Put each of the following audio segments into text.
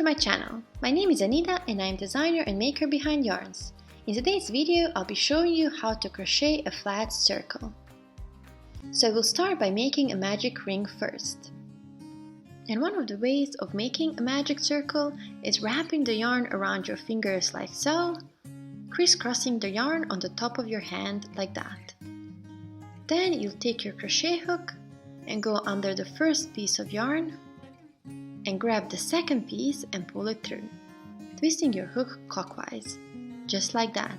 to my channel. My name is Anita and I am designer and maker behind yarns. In today's video, I'll be showing you how to crochet a flat circle. So we'll start by making a magic ring first. And one of the ways of making a magic circle is wrapping the yarn around your fingers like so, crisscrossing the yarn on the top of your hand like that. Then you'll take your crochet hook and go under the first piece of yarn and grab the second piece and pull it through, twisting your hook clockwise, just like that.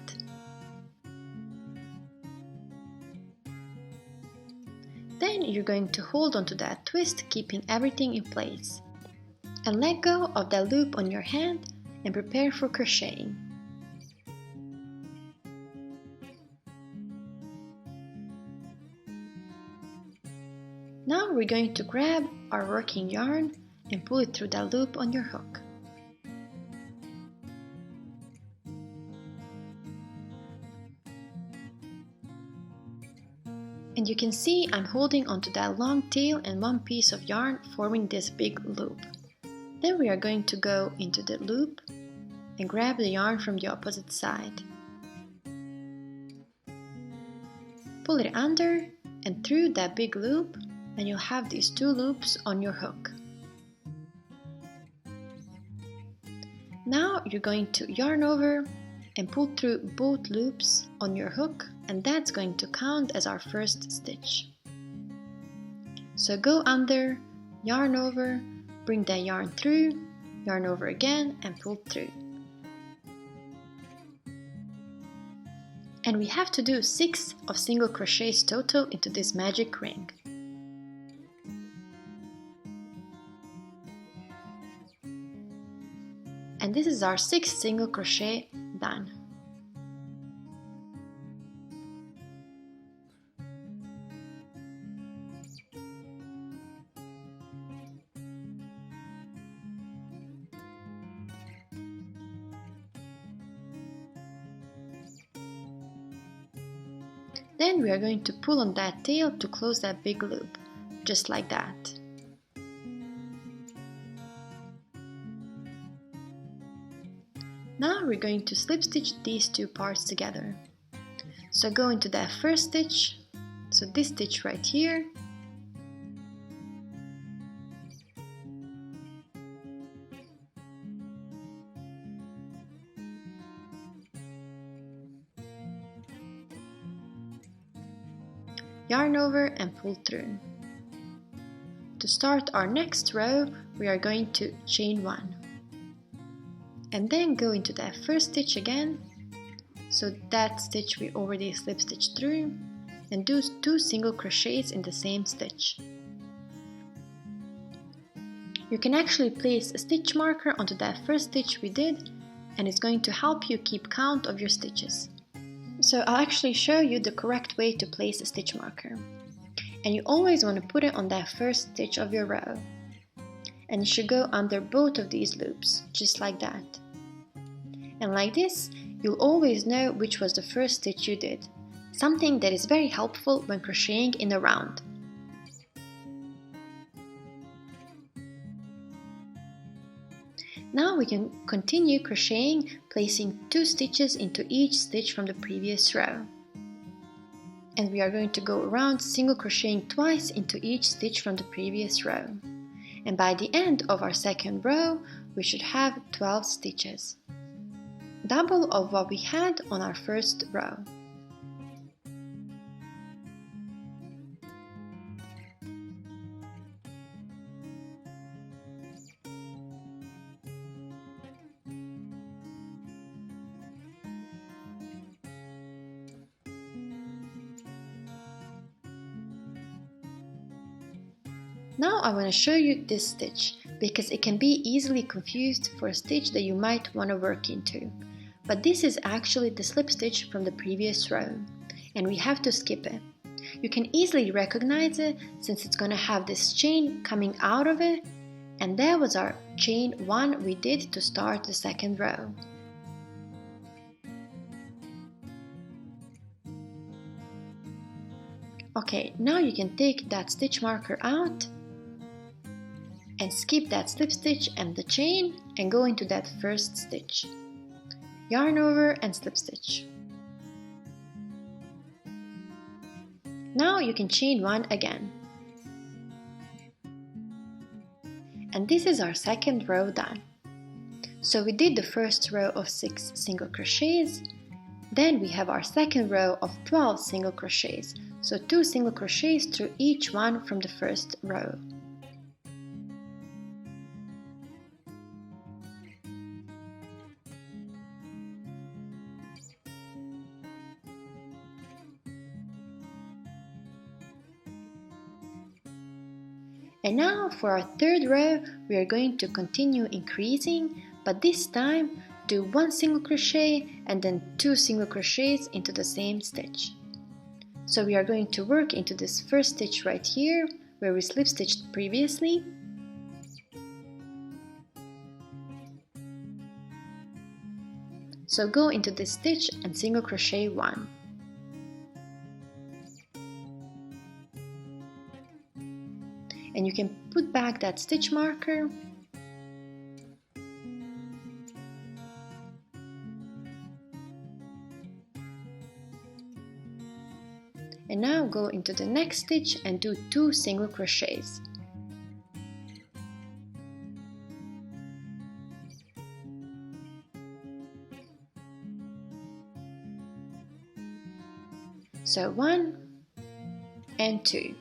Then you're going to hold onto that twist, keeping everything in place, and let go of that loop on your hand and prepare for crocheting. Now we're going to grab our working yarn and pull it through that loop on your hook. And you can see I'm holding onto that long tail and one piece of yarn forming this big loop. Then we are going to go into the loop and grab the yarn from the opposite side. Pull it under and through that big loop, and you'll have these two loops on your hook. Now you're going to yarn over and pull through both loops on your hook, and that's going to count as our first stitch. So go under, yarn over, bring that yarn through, yarn over again and pull through. And we have to do 6 of single crochets total into this magic ring. And this is our 6th single crochet done. Then we are going to pull on that tail to close that big loop, just like that. Now we're going to slip stitch these two parts together. So go into that first stitch, so this stitch right here, yarn over and pull through. To start our next row, we are going to chain 1. And then go into that first stitch again, so that stitch we already slip stitched through, and do 2 single crochets in the same stitch. You can actually place a stitch marker onto that first stitch we did, and it's going to help you keep count of your stitches. So I'll actually show you the correct way to place a stitch marker. And you always want to put it on that first stitch of your row. And you should go under both of these loops, just like that. And like this, you'll always know which was the first stitch you did, something that is very helpful when crocheting in a round. Now we can continue crocheting, placing 2 stitches into each stitch from the previous row. And we are going to go around single crocheting twice into each stitch from the previous row. And by the end of our second row, we should have 12 stitches, double of what we had on our first row. Now I want to show you this stitch, because it can be easily confused for a stitch that you might want to work into. But this is actually the slip stitch from the previous row, and we have to skip it. You can easily recognize it since it's going to have this chain coming out of it, and that was our chain 1 we did to start the second row. Okay, now you can take that stitch marker out and skip that slip stitch and the chain, and go into that first stitch. Yarn over and slip stitch. Now you can chain 1 again. And this is our second row done. So we did the first row of 6 single crochets, then we have our second row of 12 single crochets, so 2 single crochets through each one from the first row. And now for our third row, we are going to continue increasing, but this time do 1 single crochet and then 2 single crochets into the same stitch. So we are going to work into this first stitch right here, where we slip stitched previously. So go into this stitch and single crochet 1. And you can put back that stitch marker and now go into the next stitch and do 2 single crochets. So 1 and 2.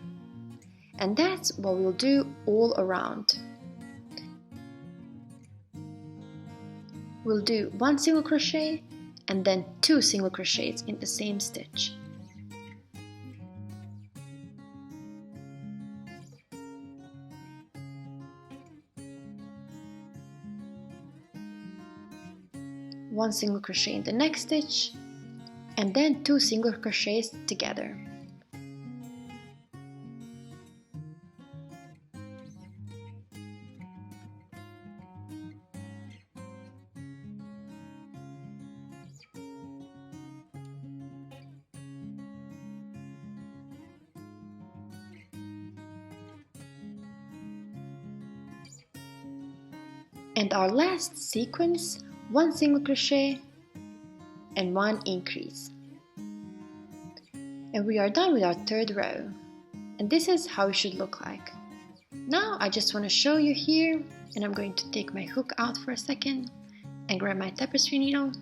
And that's what we'll do all around. We'll do 1 single crochet and then 2 single crochets in the same stitch. One single crochet in the next stitch and then 2 single crochets together. And our last sequence, 1 single crochet and 1 increase. And we are done with our third row. And this is how it should look like. Now I just want to show you here, and I'm going to take my hook out for a second and grab my tapestry needle.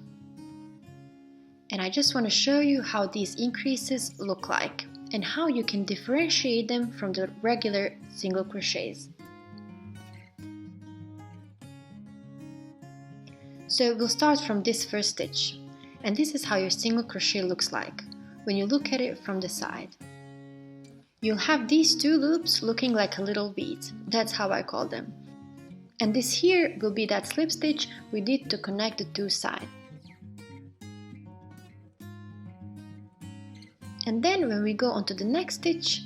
And I just want to show you how these increases look like and how you can differentiate them from the regular single crochets. So we'll start from this first stitch, and this is how your single crochet looks like when you look at it from the side. You'll have these 2 loops looking like a little beads, that's how I call them. And this here will be that slip stitch we did to connect the 2 sides. And then when we go on to the next stitch,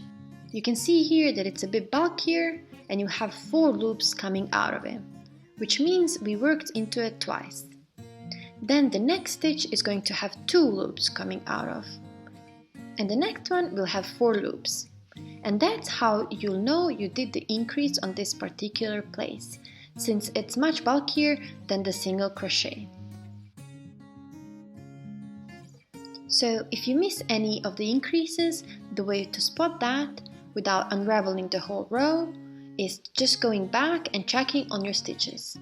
you can see here that it's a bit bulkier and you have 4 loops coming out of it, which means we worked into it twice. Then the next stitch is going to have 2 loops coming out of, and the next one will have 4 loops. And that's how you'll know you did the increase on this particular place, since it's much bulkier than the single crochet. So if you miss any of the increases, the way to spot that without unraveling the whole row is just going back and checking on your stitches.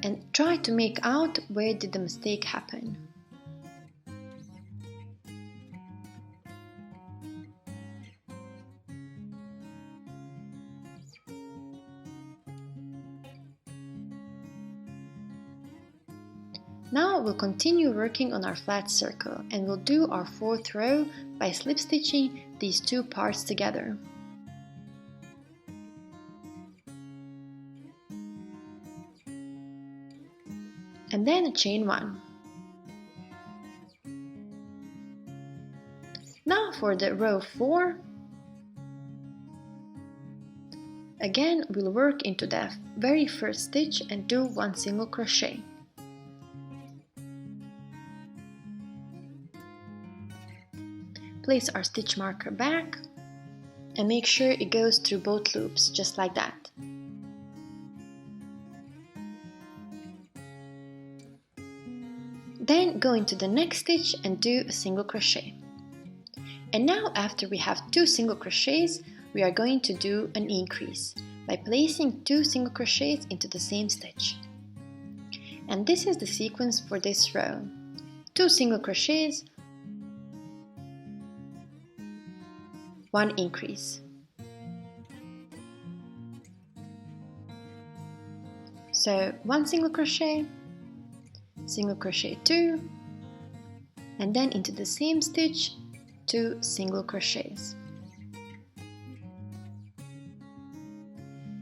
And try to make out where did the mistake happen. Now we'll continue working on our flat circle, and we'll do our 4th row by slip stitching these 2 parts together. And then chain 1. Now for the row 4, again we'll work into the very first stitch and do 1 single crochet. Place our stitch marker back and make sure it goes through both loops, just like that. go into the next stitch and do a single crochet. And now after we have 2 single crochets, we are going to do an increase by placing 2 single crochets into the same stitch. And this is the sequence for this row. 2 single crochets, 1 increase. So 1 single crochet 2, and then into the same stitch 2 single crochets.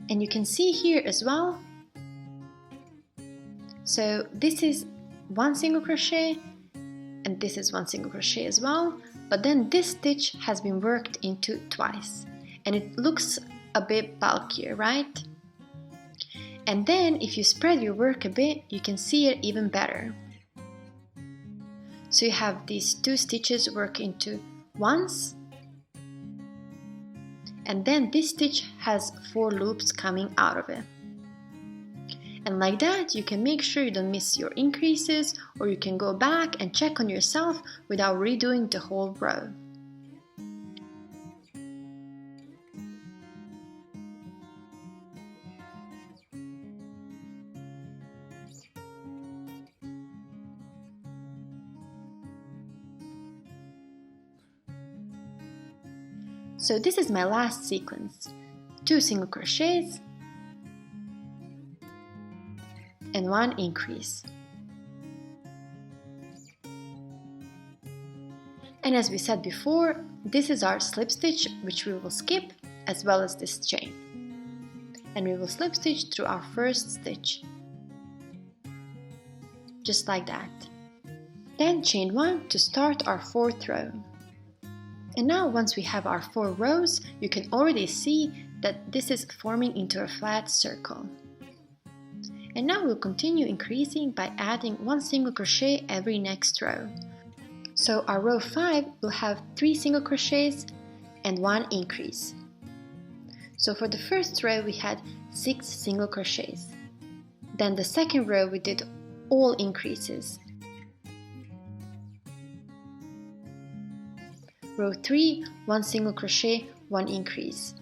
And you can see here as well, so this is 1 single crochet and this is 1 single crochet as well, but then this stitch has been worked into twice and it looks a bit bulkier, right? And then if you spread your work a bit, you can see it even better. So you have these 2 stitches work into once, and then this stitch has 4 loops coming out of it. And like that you can make sure you don't miss your increases, or you can go back and check on yourself without redoing the whole row. So this is my last sequence, 2 single crochets and 1 increase. And as we said before, this is our slip stitch, which we will skip, as well as this chain. And we will slip stitch through our first stitch, just like that. Then chain 1 to start our 4th row. And now once we have our 4 rows, you can already see that this is forming into a flat circle. And now we'll continue increasing by adding 1 single crochet every next row. So our row 5 will have 3 single crochets and 1 increase. So for the first row we had 6 single crochets. Then the second row we did all increases. Row 3, 1 single crochet, 1 increase.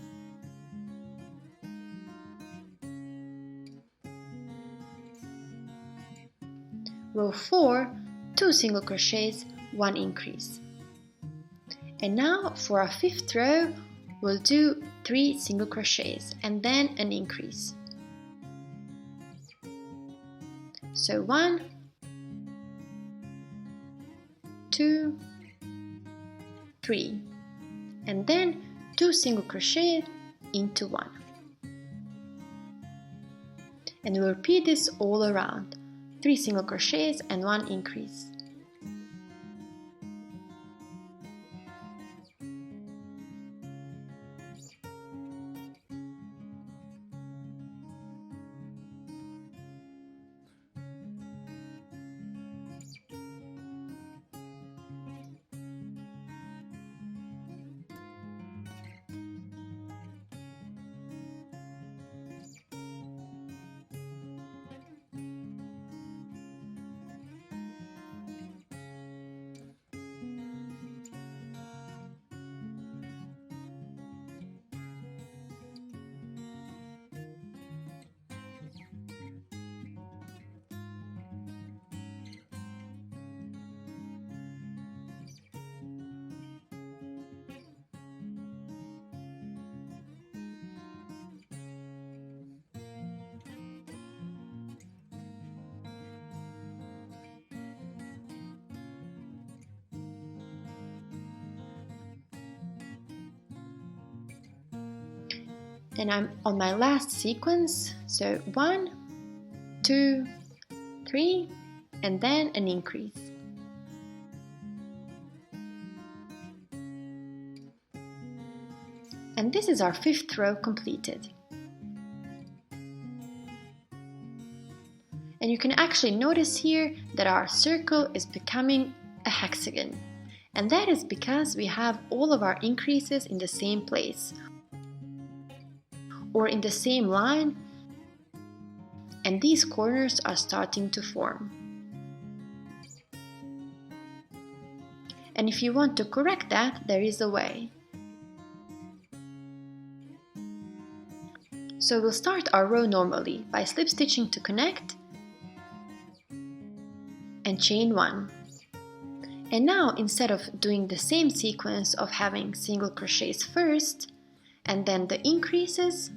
Row 4, 2 single crochets, 1 increase. And now for our 5th row, we'll do 3 single crochets and then an increase. So 1, 2, 3, and then 2 single crochet into 1. And we'll repeat this all around, 3 single crochets and 1 increase. And I'm on my last sequence, so 1, 2, 3, and then an increase. And this is our 5th row completed. And you can actually notice here that our circle is becoming a hexagon. And that is because we have all of our increases in the same place, or in the same line, and these corners are starting to form. And if you want to correct that, there is a way. So we'll start our row normally by slip stitching to connect and chain 1. And now, instead of doing the same sequence of having single crochets first and then the increases,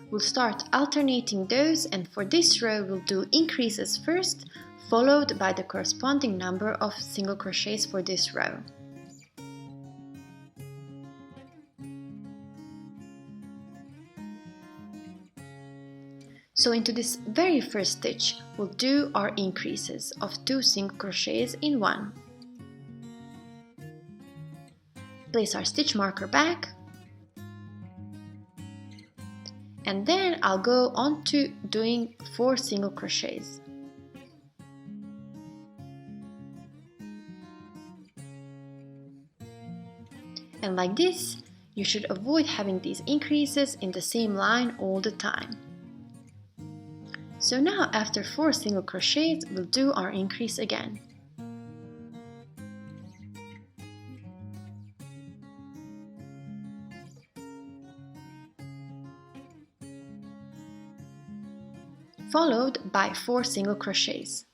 we'll start alternating those, and for this row we'll do increases first, followed by the corresponding number of single crochets for this row. So into this very first stitch, we'll do our increases of 2 single crochets in 1. Place our stitch marker back, and then I'll go on to doing 4 single crochets. And like this, you should avoid having these increases in the same line all the time. So now, after 4 single crochets, we'll do our increase again. Followed by 4 single crochets.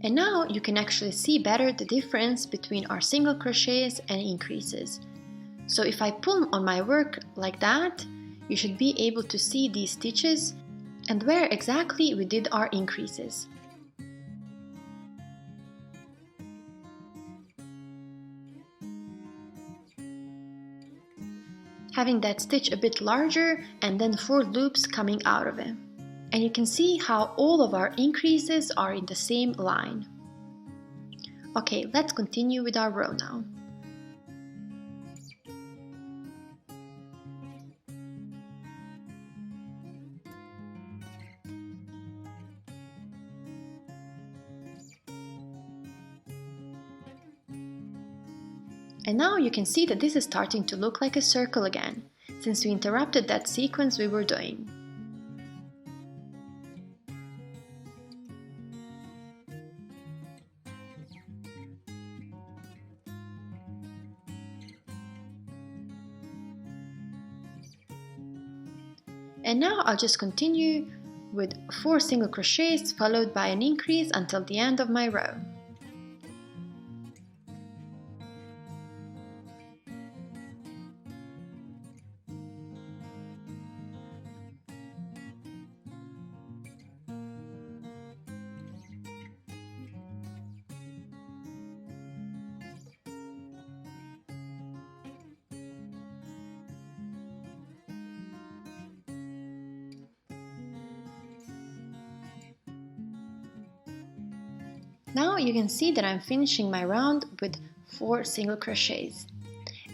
And now you can actually see better the difference between our single crochets and increases. So if I pull on my work like that, you should be able to see these stitches and where exactly we did our increases. Having that stitch a bit larger and then 4 loops coming out of it. And you can see how all of our increases are in the same line. Okay, let's continue with our row now. And now you can see that this is starting to look like a circle again, since we interrupted that sequence we were doing. And now I'll just continue with 4 single crochets followed by an increase until the end of my row. Now you can see that I'm finishing my round with 4 single crochets.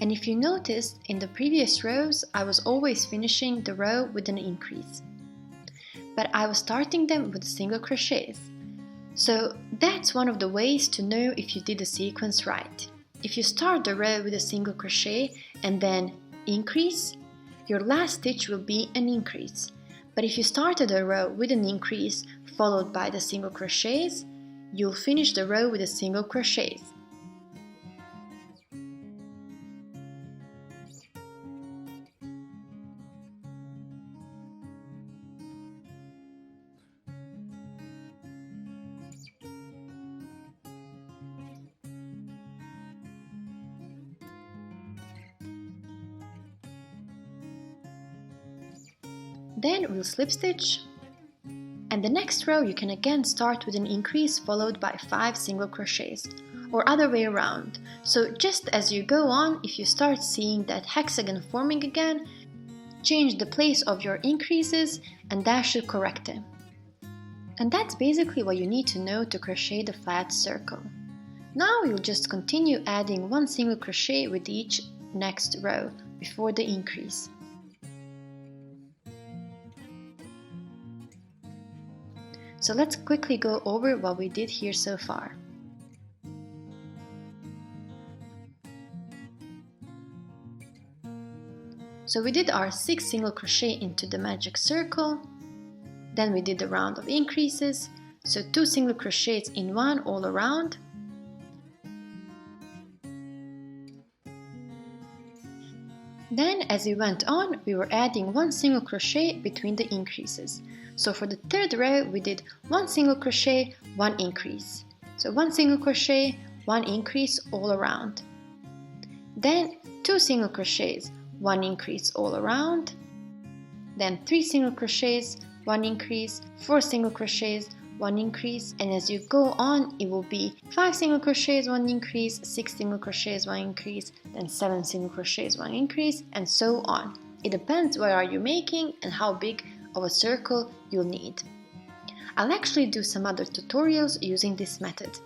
And if you noticed, in the previous rows I was always finishing the row with an increase. But I was starting them with single crochets. So that's one of the ways to know if you did the sequence right. If you start the row with a single crochet and then increase, your last stitch will be an increase. But if you started a row with an increase followed by the single crochets, you'll finish the row with a single crochets. Then we'll slip stitch, and the next row you can again start with an increase followed by 5 single crochets, or other way around. So just as you go on, if you start seeing that hexagon forming again, change the place of your increases and that should correct it. And that's basically what you need to know to crochet the flat circle. Now you'll just continue adding 1 single crochet with each next row before the increase. So let's quickly go over what we did here so far. So we did our 6 single crochet into the magic circle, then we did the round of increases, so 2 single crochets in one all around, then as we went on we were adding 1 single crochet between the increases. So for the third row we did 1 single crochet, 1 increase, so 1 single crochet, 1 increase all around, then 2 single crochets, 1 increase all around, then 3 single crochets, 1 increase, 4 single crochets, 1 increase, and as you go on it will be 5 single crochets, 1 increase, 6 single crochets, 1 increase, then 7 single crochets, 1 increase, and so on. It depends what are you making and how big of a circle you'll need. I'll actually do some other tutorials using this method.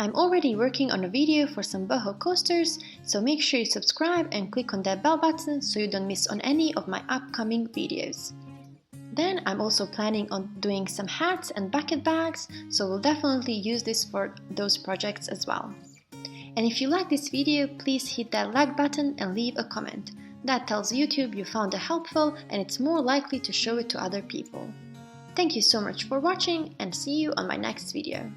I'm already working on a video for some boho coasters, so make sure you subscribe and click on that bell button so you don't miss on any of my upcoming videos. Then I'm also planning on doing some hats and bucket bags, so we'll definitely use this for those projects as well. And if you like this video, please hit that like button and leave a comment. That tells YouTube you found it helpful and it's more likely to show it to other people. Thank you so much for watching and see you on my next video.